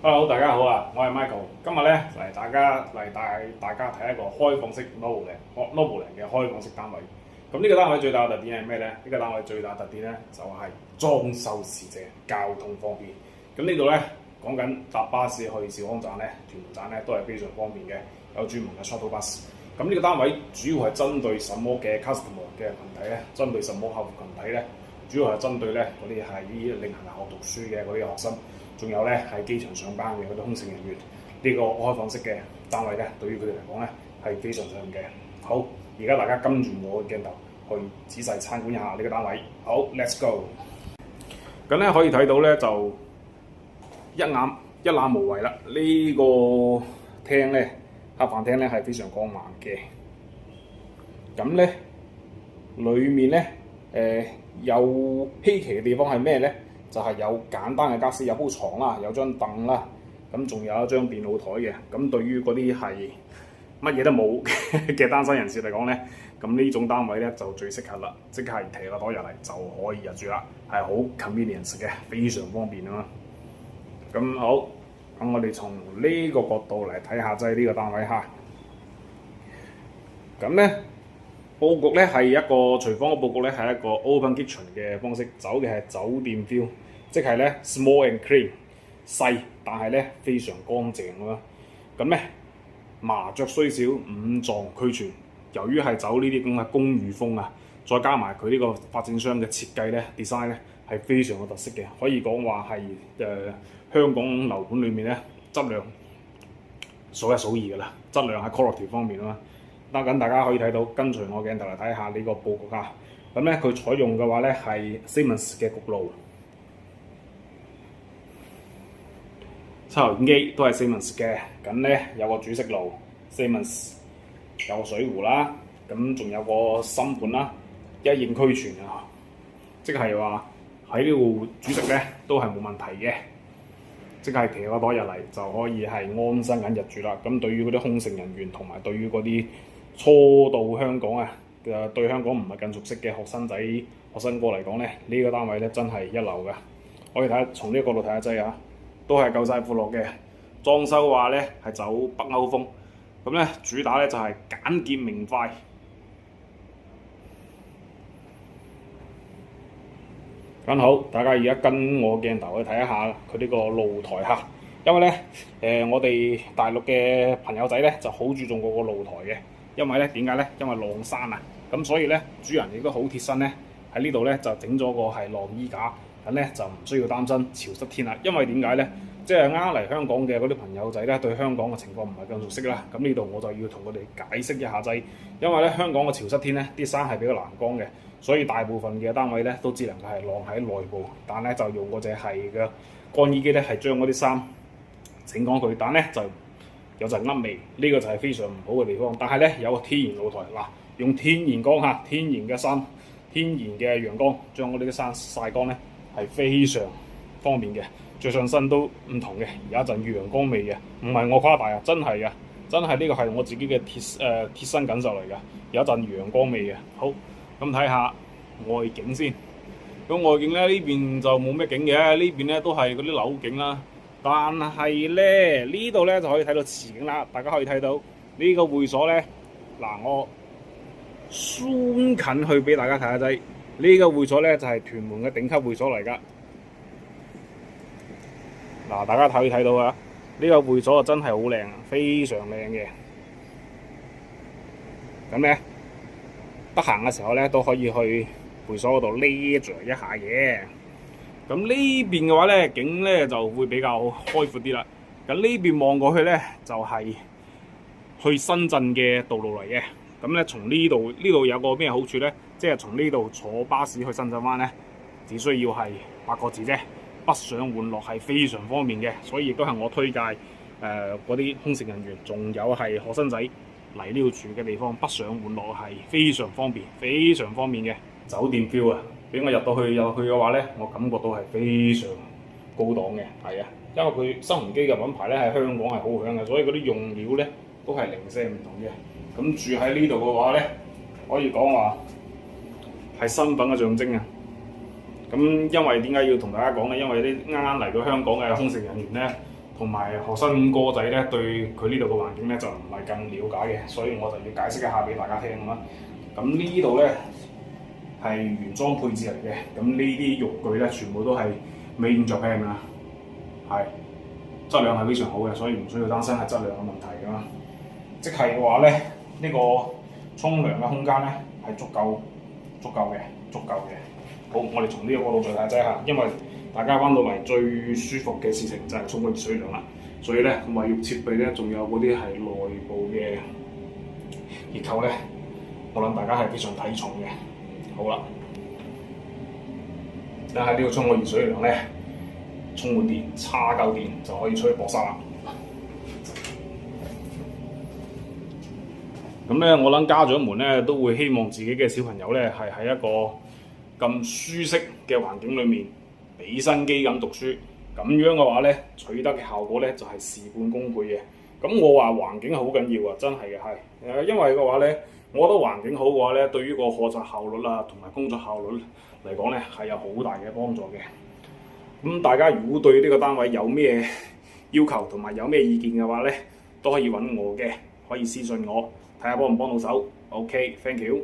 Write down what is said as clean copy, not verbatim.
Hello，大家好啊！我係 Michael，今日咧帶大家睇一個開放式 Novoland 嘅開放式單位。咁呢個單位最大嘅特點係咩咧？呢個單位最大嘅特點咧就係裝修時正，交通方便。咁呢度咧講緊搭巴士去兆康站咧、屯門站咧都係非常方便嘅，有專門嘅 shuttle bus。咁呢個單位主要係針對什麼嘅 customer 嘅群體咧？針對什麼客戶群體咧？主要係針對咧嗰啲係另行學讀書嘅嗰啲學生。仲有咧喺機場上班嘅嗰啲空乘人員，呢個開放式嘅單位咧，對於佢哋嚟講咧係非常實用嘅。好，而家大家跟住我嘅鏡頭去仔細參觀一下呢個單位。好，let's go。咁咧可以睇到咧就一覽無遺啦。呢個廳咧客飯廳咧係非常光猛嘅。咁咧裡面咧有稀奇嘅地方係咩咧？就係有簡單嘅家私，有鋪床啦，有張凳啦，咁仲有一張電腦台嘅。咁對於嗰啲係乜嘢都冇嘅單身人士嚟講咧，咁呢種單位咧就最適合啦，即係提個袋入嚟就可以入住啦，係好 convenience 嘅，非常方便啊嘛。咁好，咁我哋從呢個角度嚟睇下，即係呢個單位嚇。咁咧佈局咧係一個廚房嘅佈局咧係一個 open kitchen 嘅方式，走嘅係酒店 feel， 即係咧 small and clean 細，但係咧非常乾淨咯。咁咧麻雀雖小，五臟俱全。由於係走呢啲咁嘅公寓風啊，再加埋佢呢個發展商嘅設計咧 design 咧係非常有特色嘅，可以講話係香港樓盤裏面咧質量數一數二㗎啦，質量係 quality 方面啊嘛。等大家可以睇到，跟隨我鏡頭嚟睇下呢個佈局啊。咁咧佢採用嘅話咧係 Siemens 嘅焗爐，抽油煙機都係 Siemens 嘅。咁咧有個煮食爐 Siemens， 有個水壺啦，咁仲有個芯盤啦，一應俱全啊！即係話喺呢度煮食咧都係冇問題嘅，即係騎個袋入嚟就可以係安心咁入住啦。咁對於嗰啲空乘人員同埋對於嗰啲初到香港啊對香港唔係咁熟悉嘅學生哥嚟講咧，呢個單位咧真係一流嘅。可以睇從呢個角度睇下劑啊，都係夠晒闊落嘅。裝修話咧係走北歐風，咁咧主打咧就係簡潔明快。咁好，大家而家跟我鏡頭去睇一下佢呢個露台嚇，因為咧我哋大陸嘅朋友仔咧就好注重嗰個露台嘅。因為咧點解咧？因為晾衫啊，咁所以咧主人亦都好貼身咧，喺呢度咧就整咗個係晾衣架，咁咧就唔需要擔心潮濕天啦。因為點解咧？即係啱嚟香港嘅嗰啲朋友仔咧，對香港嘅情況唔係咁熟悉啦。咁呢度我就要同佢哋解釋一下劑，因為咧香港嘅潮濕天咧，啲衫係比較難乾嘅，所以大部分嘅單位咧都只能夠係晾喺內部，但咧就用嗰隻係嘅乾衣機咧係將嗰啲衫整乾佢，但咧就有陣噏味，呢個就係非常唔好嘅地方。但係咧有個天然露台嗱，用天然光嚇、天然嘅衫、天然嘅陽光將我哋啲衫曬乾咧係非常方便嘅，着上身都唔同嘅，有一陣陽光味嘅，唔係我誇大啊，真係嘅，真係呢個係我自己嘅貼身感受嚟嘅，有一陣陽光味嘅。好，咁睇下外景先。咁外景咧呢邊就冇咩景嘅，呢邊咧都係嗰啲樓景啦。但係咧呢度咧就可以睇到池景啦，大家可以睇到呢個會所咧嗱，我 zoom 近去俾大家睇下仔，呢個會所咧就係屯門嘅頂級會所嚟㗎。嗱，大家可以睇到啊，呢個會所真係好靚，非常靚嘅。咁咧得閒嘅時候咧都可以去會所嗰度 leisure 一下嘅。咁呢邊嘅話咧，景咧就會比較開闊啲啦。咁呢邊望過去咧，就係去深圳嘅道路嚟嘅。咁咧，從呢度有個咩好處咧？即係從呢度坐巴士去深圳灣咧，只需要係8個字啫，北上玩樂係非常方便嘅。所以亦都係我推介嗰啲空乘人員，仲有係學生仔嚟呢度住嘅地方，北上玩樂係非常方便，非常方便嘅酒店 feel 啊！俾我入去嘅話咧，我感覺到係非常高檔嘅，係啊，因為佢新鴻基嘅品牌咧喺香港係好響嘅，所以嗰啲用料咧都係零舍唔同嘅。咁住喺呢度嘅話咧，可以講話係身份嘅象徵啊！咁因為點解要同大家講咧？因為啲啱啱嚟到香港嘅空乘人員咧，同埋學生哥仔咧對佢呢度嘅環境咧就唔係咁了解嘅，所以我就要解釋一下俾大家聽啦。咁呢度咧係原裝配置嚟嘅，咁呢啲浴具咧全部都係 Made in Japan啊，係質量係非常好嘅，所以唔需要擔心係質量嘅問題噶嘛。即係嘅話咧，呢個沖涼嘅空間咧係足夠嘅。好，我哋從呢個角度再睇下，因為大家翻到嚟最舒服嘅事情就係沖個熱水涼啦，所以咧衞浴設備咧仲有嗰啲係內部嘅結構咧，我諗大家係非常睇重嘅。好啦，等喺呢度沖個熱水涼咧，充滿電，叉夠電就可以出去搏殺啦。咁咧，我諗家長們咧都會希望自己嘅小朋友咧係喺一個咁舒適嘅環境裏面，俾心機咁讀書。咁樣嘅話咧，取得嘅效果咧就係事半功倍嘅。咁我話環境好緊要啊，真係嘅係。因為嘅話咧，我覺得環境好嘅話咧，對於個學習效率啊同埋工作效率嚟講咧係有好大嘅幫助嘅。咁大家如果對呢個單位有咩要求同埋有咩意見嘅話咧，都可以揾我嘅，可以私信我，睇下幫唔幫到手。OK，thank you。